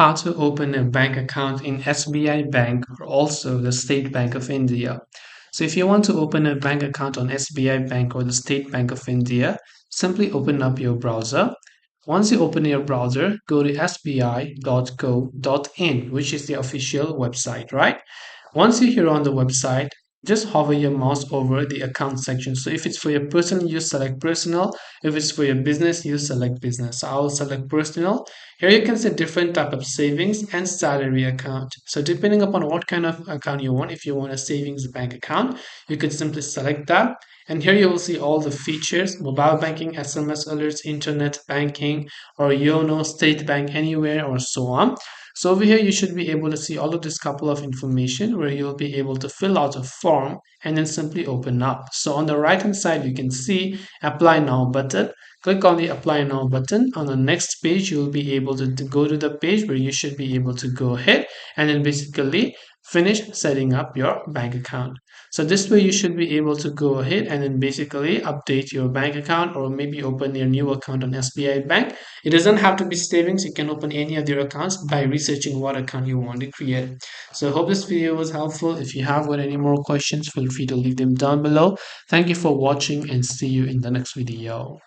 How to open a bank account in SBI Bank or also the State Bank of India. So if you want to open a bank account on SBI Bank or the State Bank of India, simply open up your browser. Once you open your browser, go to sbi.co.in, which is the official website, right? Once you're here on the website, just hover your mouse over the account section. So if it's for your personal use, select personal. If it's for your business use, select business. So I'll select personal. Here you can set different type of savings and salary account. So depending upon what kind of account you want, if you want a savings bank account, you could simply select that. And here you will see all the features: mobile banking, SMS alerts, internet banking, or YONO, state bank anywhere, or so on. So over here, you should be able to see all of this couple of information where you'll be able to fill out a form and then simply open up. So on the right hand side, you can see apply now button. Click on the apply now button. On the next page, you'll be able to go to the page where you should be able to go ahead and then basically finish setting up your bank account. So this way you should be able to go ahead and then basically update your bank account or maybe open your new account on SBI Bank. It doesn't have to be savings. You can open any of your accounts by researching what account you want to create. So I hope this video was helpful. If you have got any more questions, feel free to leave them down below. Thank you for watching and see you in the next video.